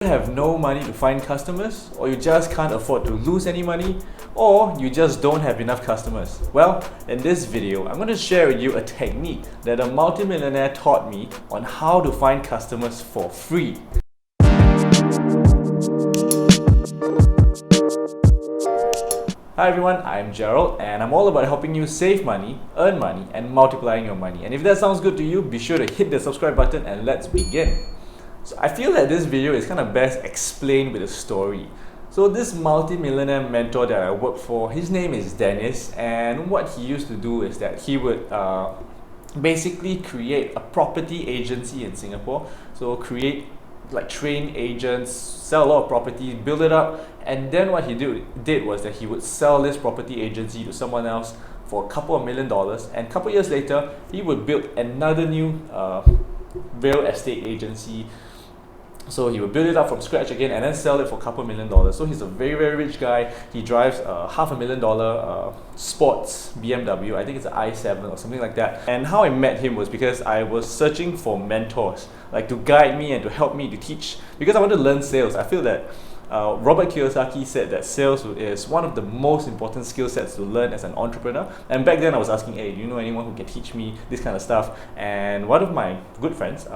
have no money to find customers, or you just can't afford to lose any money, or you just don't have enough customers? Well, in this video, I'm going to share with you a technique that a multimillionaire taught me on how to find customers for free. Hi everyone, I'm Gerald and I'm all about helping you save money, earn money and multiplying your money. And if that sounds good to you, be sure to hit the subscribe button and let's begin. So I feel that this video is kind of best explained with a story. So this multi-millionaire mentor that I work for, his name is Dennis, and what he used to do is that he would basically create a property agency in Singapore. So train agents, sell a lot of property, build it up, and then what he did was that he would sell this property agency to someone else for a couple of $1 million, and a couple of years later he would build another new real estate agency. So he would build it up from scratch again and then sell it for a couple $1 million. So he's a very, very rich guy. He drives a $500,000 sports BMW. I think it's an i7 or something like that. And how I met him was because I was searching for mentors, like to guide me and to help me to teach, because I wanted to learn sales. I feel that Robert Kiyosaki said that sales is one of the most important skill sets to learn as an entrepreneur. And back then I was asking, hey, do you know anyone who can teach me this kind of stuff? And one of my good friends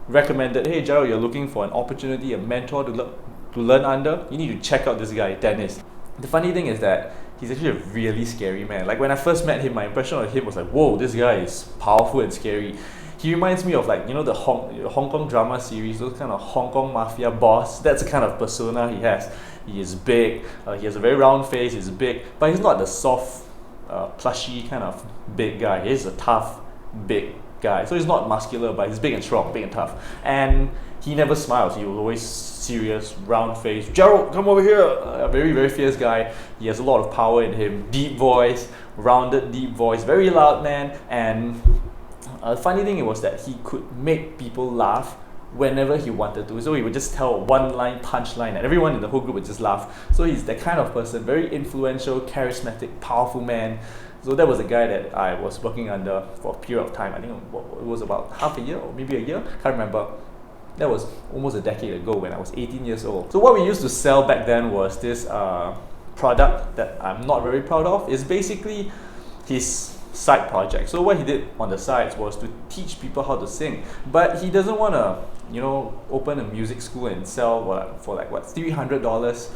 recommended, hey Gerald, you're looking for an opportunity, a mentor to learn under, you need to check out this guy, Dennis. The funny thing is that he's actually a really scary man. Like when I first met him, my impression of him was like, whoa, this guy is powerful and scary. He reminds me of, like, you know, the Hong Kong drama series, those kind of Hong Kong mafia boss. That's the kind of persona he has. He is big, he has a very round face, he's big, but he's not the soft, plushy kind of big guy. He's a tough, big guy. So he's not muscular, but he's big and strong, big and tough. And he never smiles. He was always serious, round face. Gerald, come over here. A very, very fierce guy. He has a lot of power in him. Deep voice, rounded, deep voice, very loud man. And the funny thing was that he could make people laugh whenever he wanted to. So he would just tell a one-line punchline and everyone in the whole group would just laugh. So he's that kind of person, very influential, charismatic, powerful man. So that was a guy that I was working under for a period of time. I think it was about half a year or maybe a year, can't remember. That was almost a decade ago when I was 18 years old. So what we used to sell back then was this product that I'm not very proud of. It's basically his side project. So what he did on the sides was to teach people how to sing, but he doesn't want to, open a music school and sell for $300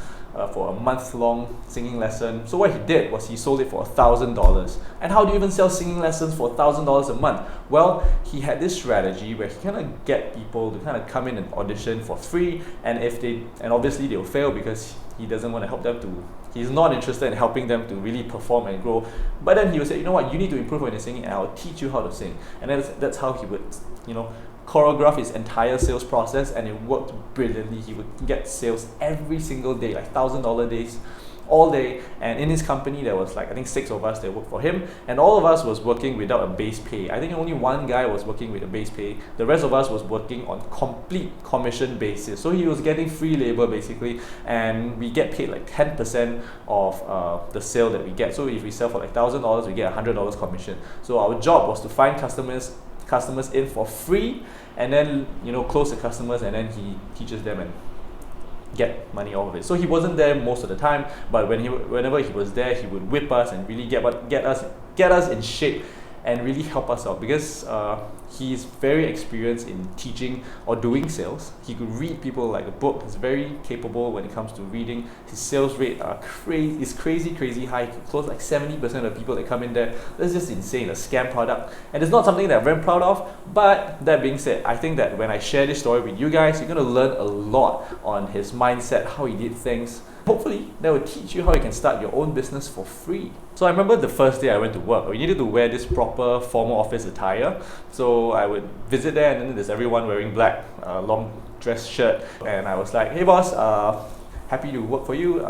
for a month-long singing lesson. So what he did was he sold it for $1,000. And how do you even sell singing lessons for $1,000 a month? Well, he had this strategy where he kind of get people to kind of come in and audition for free, and obviously they'll fail because he doesn't want to help them to. He's not interested in helping them to really perform and grow. But then he would say, you know what, you need to improve on your singing and I'll teach you how to sing. And that's how he would, choreograph his entire sales process, and it worked brilliantly. He would get sales every single day, like $1,000 days, all day. And in his company there was I think 6 of us that worked for him, and all of us was working without a base pay. I think only one guy was working with a base pay. The rest of us was working on complete commission basis. So he was getting free labor basically, and we get paid like 10% of the sale that we get. So if we sell for like $1,000, we get $100 commission. So our job was to find customers in for free, and then close the customers, and then he teaches them and get money off of it. So he wasn't there most of the time, but whenever he was there, he would whip us and really get us in shape and really help us out, because he's very experienced in teaching or doing sales. He could read people like a book. He's very capable when it comes to reading. His sales rate is crazy high. He could close like 70% of the people that come in there. That's just insane, a scam product. And it's not something that I'm very proud of, but that being said, I think that when I share this story with you guys, you're going to learn a lot on his mindset, how he did things. Hopefully, that will teach you how you can start your own business for free. So I remember the first day I went to work, we needed to wear this proper formal office attire. So I would visit there, and then there's everyone wearing black, long dress shirt. And I was like, hey boss, happy to work for you.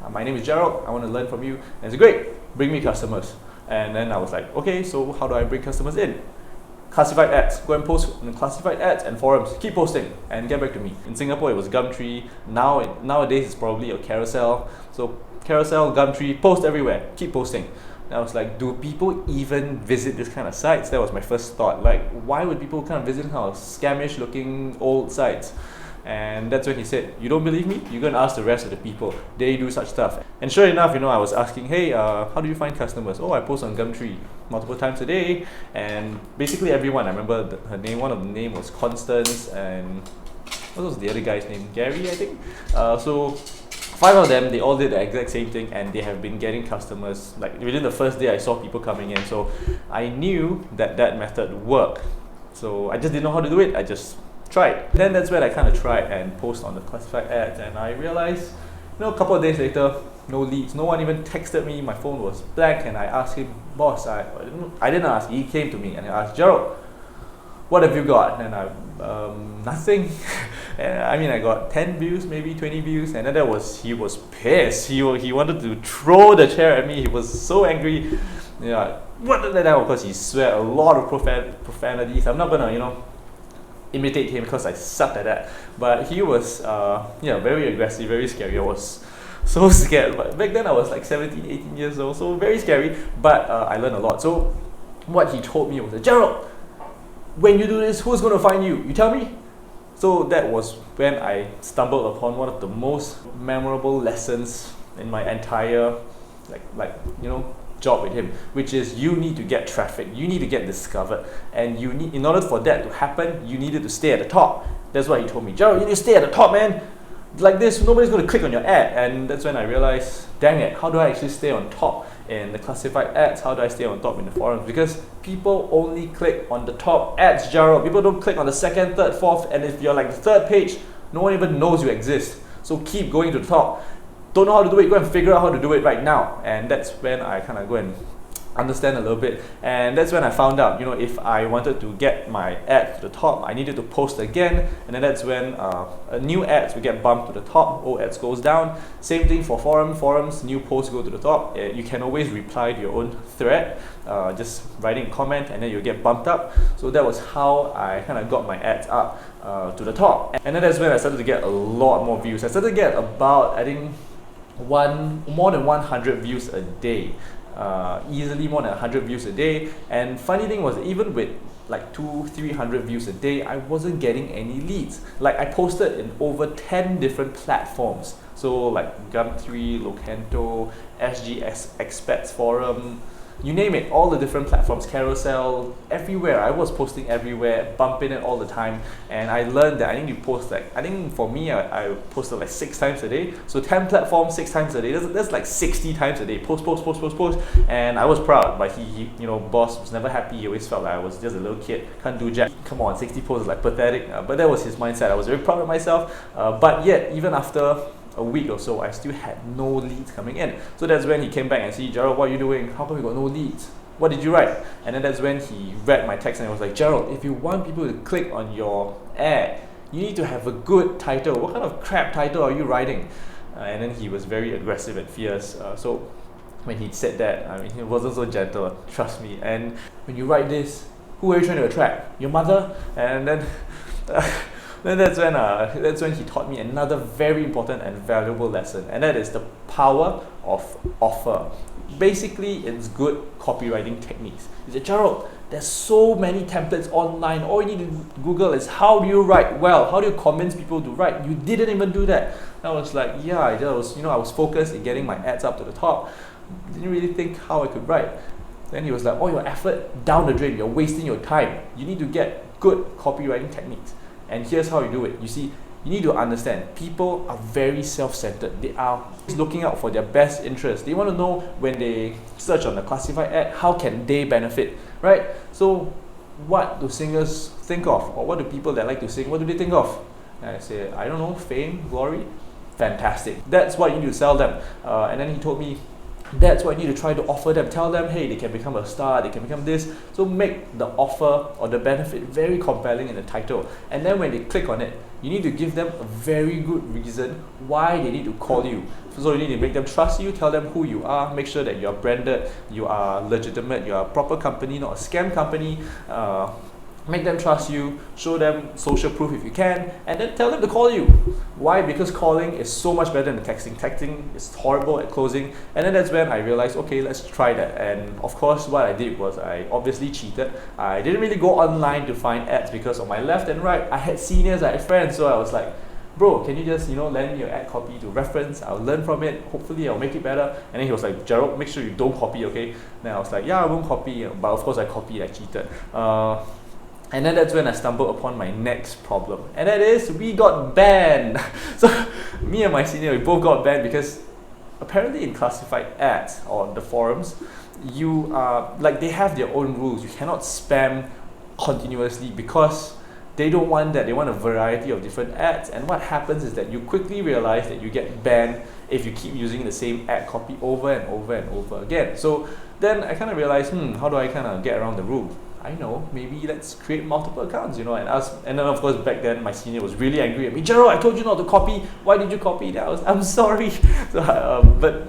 My name is Gerald, I want to learn from you. And it's great, bring me customers. And then I was like, okay, so how do I bring customers in? Classified ads, go and post in classified ads and forums, keep posting and get back to me. In Singapore it was Gumtree, nowadays it's probably a Carousel. So Carousel, Gumtree, post everywhere, keep posting. And I was like, do people even visit this kind of sites? That was my first thought. Like, why would people kind of visit kind of scamish looking old sites? And that's when he said, you don't believe me? You go and ask the rest of the people. They do such stuff. And sure enough, I was asking, hey, how do you find customers? Oh, I post on Gumtree multiple times a day. And basically everyone, I remember her name, one of the name was Constance, and what was the other guy's name? Gary, I think. So 5 of them, they all did the exact same thing, and they have been getting customers. Like within the first day, I saw people coming in. So I knew that method worked. So I just didn't know how to do it. I just tried. Then that's when I kind of tried and post on the classified ads, and I realized, a couple of days later, no leads. No one even texted me. My phone was blank, and I asked him, boss, I didn't ask. He came to me and I asked, Gerald, what have you got? And nothing. And I got 10 views, maybe 20 views, and then he was pissed. He wanted to throw the chair at me. He was so angry. What did that? Of course, he swear a lot of profanities. I'm not gonna, imitate him because I sucked at that. But he was, very aggressive, very scary. I was so scared. But back then I was like 17, 18 years old, so very scary. But I learned a lot. So what he told me was, Gerald, when you do this, who's going to find you? You tell me? So that was when I stumbled upon one of the most memorable lessons in my entire job with him, which is you need to get traffic, you need to get discovered, and in order for that to happen, you needed to stay at the top. That's what he told me. Gerald, you need to stay at the top, man. Like this, nobody's going to click on your ad. And that's when I realized, dang it, how do I actually stay on top in the classified ads? How do I stay on top in the forums? Because people only click on the top ads, Gerald. People don't click on the second, third, fourth, and if you're like the third page, no one even knows you exist. So keep going to the top. Don't know how to do it, go and figure out how to do it right now. And that's when I kind of go and understand a little bit. And that's when I found out, if I wanted to get my ad to the top, I needed to post again. And then that's when new ads will get bumped to the top, old ads goes down. Same thing for forums, new posts go to the top. You can always reply to your own thread, just writing a comment, and then you'll get bumped up. So that was how I kind of got my ads up to the top. And then that's when I started to get a lot more views. I started to get about, I think, more than 100 views a day. Easily more than 100 views a day. And funny thing was, even with like 200-300 views a day, I wasn't getting any leads. Like I posted in over 10 different platforms. So like Gumtree, Locanto, SGS Expats Forum, you name it, all the different platforms, Carousel, everywhere. I was posting everywhere, bumping it all the time, and I learned that I need to post I think for me, I posted like 6 times a day. So 10 platforms, 6 times a day. That's like 60 times a day. Post, and I was proud. But he boss was never happy. He always felt like I was just a little kid, can't do jack. Come on, 60 posts is like pathetic. But that was his mindset. I was very proud of myself. But yet, even after a week or so, I still had no leads coming in. So that's when he came back and said, Gerald, what are you doing? How come you got no leads? What did you write? And then that's when he read my text and he was like, Gerald, if you want people to click on your ad, you need to have a good title. What kind of crap title are you writing? And then he was very aggressive and fierce. So when he said that, he wasn't so gentle, trust me. And when you write this, who are you trying to attract? Your mother? And then then that's when he taught me another very important and valuable lesson, and that is the power of offer. Basically, it's good copywriting techniques. He said, Gerald, there's so many templates online. All you need to Google is how do you write well? How do you convince people to write? You didn't even do that. I was like, yeah, I was focused in getting my ads up to the top. Didn't really think how I could write. Then he was like, your effort down the drain. You're wasting your time. You need to get good copywriting techniques. And here's how you do it. You see, you need to understand, people are very self-centered. They are looking out for their best interest. They want to know when they search on the classified ad, how can they benefit, right? So what do singers think of? Or what do people that like to sing, what do they think of? And I say, I don't know, fame, glory? Fantastic. That's what you need to sell them. And then he told me, that's what you need to try to offer them. Tell them, hey, they can become a star, they can become this. So make the offer or the benefit very compelling in the title. And then when they click on it, you need to give them a very good reason why they need to call you. So you need to make them trust you, tell them who you are, make sure that you are branded, you are legitimate, you are a proper company, not a scam company. Make them trust you, show them social proof if you can, and then tell them to call you. Why? Because calling is so much better than texting. Texting is horrible at closing. And then that's when I realized, okay, let's try that. And of course, what I did was I obviously cheated. I didn't really go online to find ads because on my left and right, I had seniors, I had friends. So I was like, bro, can you just, lend me your ad copy to reference? I'll learn from it. Hopefully I'll make it better. And then he was like, Gerald, make sure you don't copy, okay? Then I was like, yeah, I won't copy. But of course I copied, I cheated. And then that's when I stumbled upon my next problem. And that is, we got banned. So me and my senior, we both got banned because apparently in classified ads on the forums, you they have their own rules. You cannot spam continuously because they don't want that. They want a variety of different ads. And what happens is that you quickly realize that you get banned if you keep using the same ad copy over and over and over again. So then I kind of realized, how do I kind of get around the rule? I know, maybe let's create multiple accounts, and then of course back then my senior was really angry at me. Gerald, I told you not to copy. Why did you copy that? I'm sorry. So, but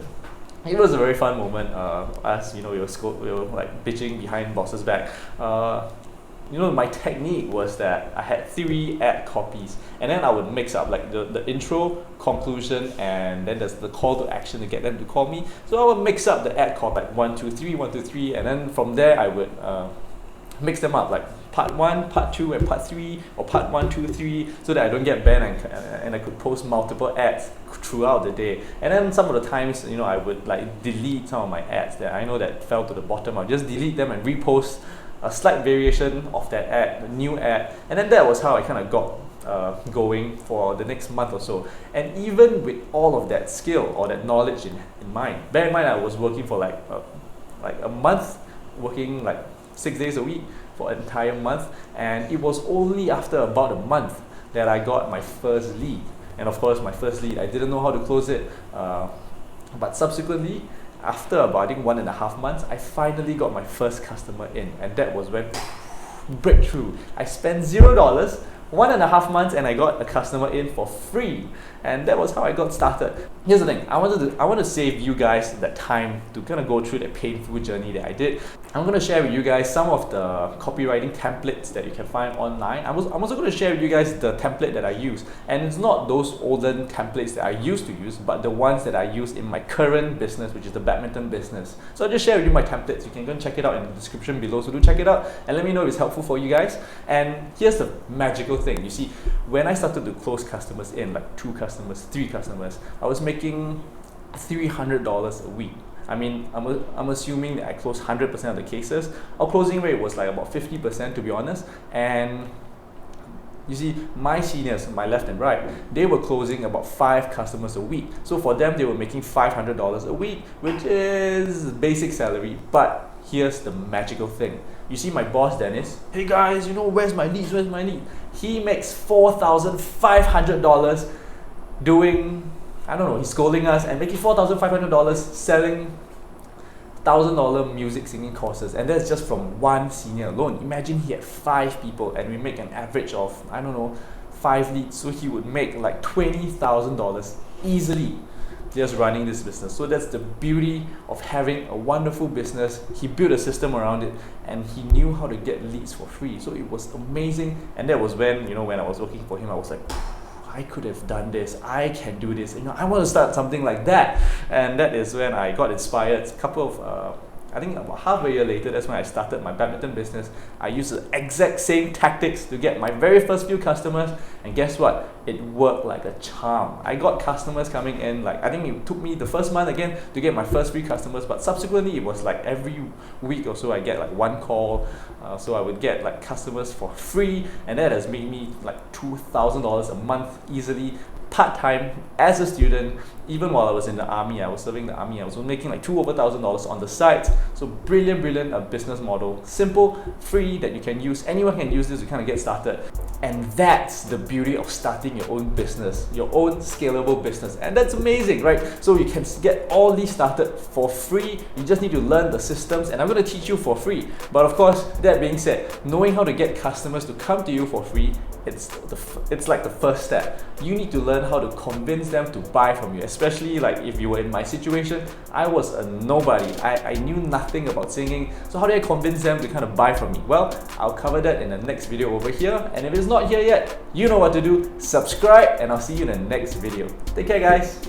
it was a very fun moment. Us, we were like bitching behind boss's back. My technique was that I had 3 ad copies, and then I would mix up like the intro, conclusion, and then there's the call to action to get them to call me. So I would mix up the ad copy like 1, 2, 3, 1, 2, 3, and then from there I would mix them up like part 1, part 2, and part 3, or part 1, 2, 3, so that I don't get banned and I could post multiple ads throughout the day. And then some of the times, I would like delete some of my ads that I know that fell to the bottom. I'll just delete them and repost a slight variation of that ad, a new ad, and then that was how I kind of got going for the next month or so. And even with all of that skill or that knowledge in mind, bear in mind I was working for like a month, working like 6 days a week for an entire month, and it was only after about a month that I got my first lead. And of course my first lead, I didn't know how to close it, but subsequently after about I think 1.5 months, I finally got my first customer in, and that was when breakthrough. I spent $0, 1.5 months, and I got a customer in for free, and that was how I got started. Here's the thing, I want to save you guys that time to kind of go through the painful journey that I did. I'm going to share with you guys some of the copywriting templates that you can find online. I'm also going to share with you guys the template that I use, and it's not those olden templates that I used to use, but the ones that I use in my current business, which is the badminton business. So I'll just share with you my templates. You can go and check it out in the description below, so do check it out and let me know if it's helpful for you guys. And here's the magical thing. You see, when I started to close customers in, like 2 customers, 3 customers, I was making $300 a week. I mean, I'm assuming that I closed 100% of the cases. Our closing rate was like about 50%, to be honest. And you see, my seniors, my left and right, they were closing about 5 customers a week. So for them, they were making $500 a week, which is basic salary. But here's the magical thing. You see my boss, Dennis, hey guys, where's my leads, He makes $4,500 doing, I don't know, he's scolding us and making $4,500 selling $1,000 music singing courses, and that's just from one senior alone. Imagine he had 5 people and we make an average of, I don't know, 5 leads, so he would make like $20,000 easily just running this business. So that's the beauty of having a wonderful business. He built a system around it, and he knew how to get leads for free. So it was amazing, and that was when, when I was working for him, I was like, I could have done this, I can do this, I want to start something like that. And that is when I got inspired. A couple of I think about half a year later, that's when I started my badminton business. I used the exact same tactics to get my very first few customers, and guess what? It worked like a charm. I got customers coming in, like I think it took me the first month again to get my first 3 customers, but subsequently it was like every week or so I get like 1 call. So I would get like customers for free, and that has made me like $2,000 a month easily. Part-time as a student, even while I was in the army, I was serving the army, I was making like over $2,000 on the side. So brilliant business model, simple, free, that you can use. Anyone can use this to kind of get started. And that's the beauty of starting your own business, your own scalable business. And that's amazing, right? So you can get all these started for free. You just need to learn the systems, and I'm going to teach you for free. But of course, that being said, knowing how to get customers to come to you for free, it's like the first step. You need to learn how to convince them to buy from you, especially like if you were in my situation. I was a nobody. I knew nothing about singing. So how do I convince them to kind of buy from me? Well, I'll cover that in the next video over here. And if it's not here yet, you know what to do. Subscribe, and I'll see you in the next video. Take care, guys.